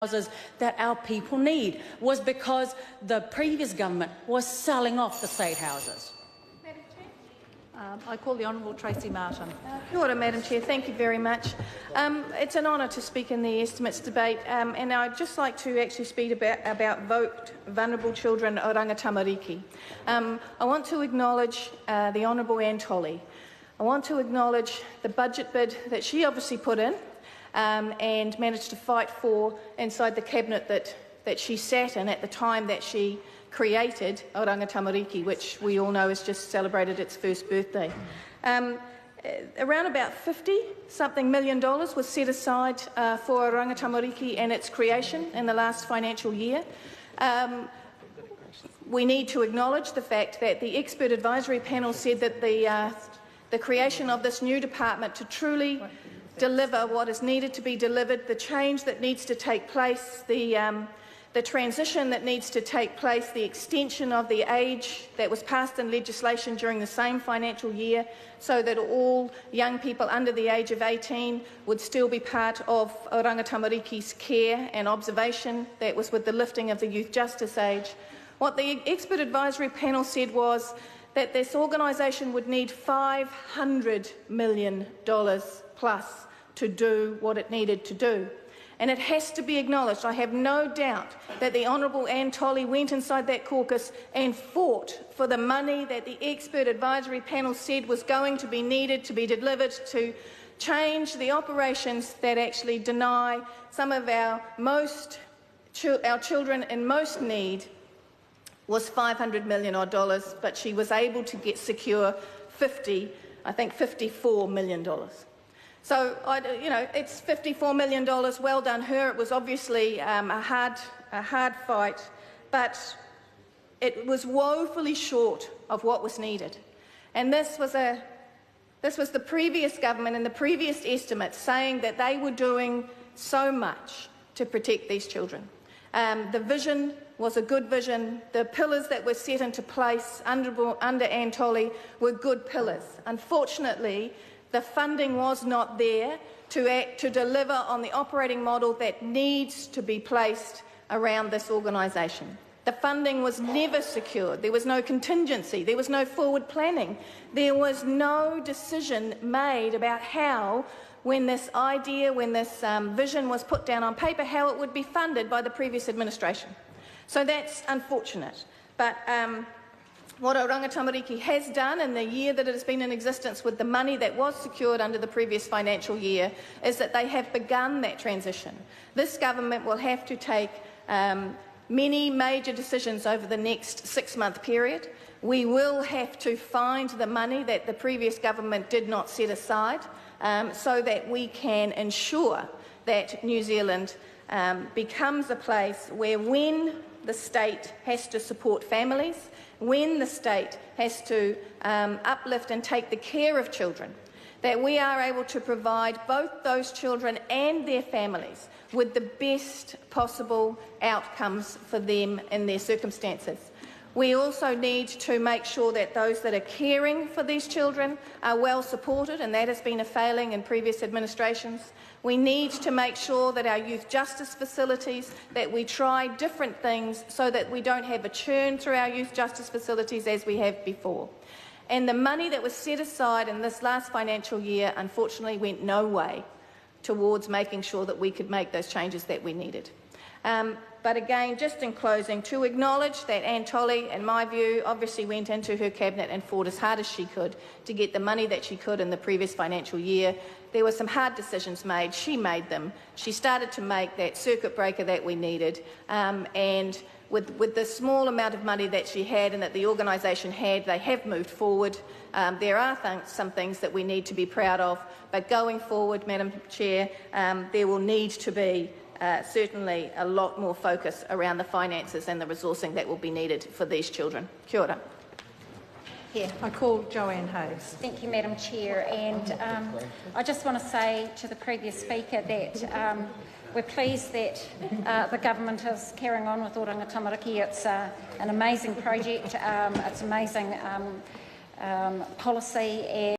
houses that our people need was because the previous government was selling off the state houses. Madam Chair? I call the Honourable Tracey Martin. Kia ora, Madam Chair. Thank you very much. It's an honour to speak in the estimates debate, and I'd just like to actually speak about vote vulnerable children o Rangatamariki. I want to acknowledge the Honourable Anne Tolley. I want to acknowledge the budget bid that she obviously put in and managed to fight for inside the cabinet that she sat in at the time that she created o Rangatamariki, which we all know has just celebrated its first birthday. Around about $50-something million was set aside for o Rangatamariki and its creation in the last financial year. We need to acknowledge the fact that the expert advisory panel said that the creation of this new department to truly deliver what is needed to be delivered, the change that needs to take place, the transition that needs to take place, the extension of the age that was passed in legislation during the same financial year so that all young people under the age of 18 would still be part of o Rangatamariki's care and observation. That was with the lifting of the youth justice age. What the expert advisory panel said was that this organisation would need $500 million plus to do what it needed to do. And it has to be acknowledged, I have no doubt that the Honourable Anne Tolley went inside that caucus and fought for the money that the expert advisory panel said was going to be needed to be delivered to change the operations that actually deny some of our children in most need was $500 million odd, but she was able to secure $54 million. So, it's $54 million. Well done her. It was obviously a hard fight, but it was woefully short of what was needed. And this was the previous government and the previous estimates saying that they were doing so much to protect these children. The vision was a good vision. The pillars that were set into place under Anne Tolley were good pillars. Unfortunately, the funding was not there to deliver on the operating model that needs to be placed around this organisation. The funding was never secured. There was no contingency. There was no forward planning. There was no decision made about how, when this vision was put down on paper, how it would be funded by the previous administration. So that's unfortunate. But what o Rangatamariki has done in the year that it has been in existence with the money that was secured under the previous financial year is that they have begun that transition. This government will have to take many major decisions over the next 6-month period. We will have to find the money that the previous government did not set aside so that we can ensure that New Zealand becomes a place where, when the state has to support families, when the state has to uplift and take the care of children, that we are able to provide both those children and their families with the best possible outcomes for them in their circumstances. We also need to make sure that those that are caring for these children are well supported, and that has been a failing in previous administrations. We need to make sure that our youth justice facilities, that we try different things so that we don't have a churn through our youth justice facilities as we have before. And the money that was set aside in this last financial year, unfortunately, went no way towards making sure that we could make those changes that we needed. But again, just in closing, to acknowledge that Anne Tolley, in my view, obviously went into her cabinet and fought as hard as she could to get the money that she could in the previous financial year. There were some hard decisions made. She made them. She started to make that circuit breaker that we needed. And with the small amount of money that she had and that the organisation had, they have moved forward. There are some things that we need to be proud of. But going forward, Madam Chair, there will need to be certainly a lot more focus around the finances and the resourcing that will be needed for these children. Kia ora. Here, I call Joanne Hayes. Thank you, Madam Chair. And I just want to say to the previous speaker that we're pleased that the government is carrying on with o Rangatamariki. It's an amazing project. It's amazing policy.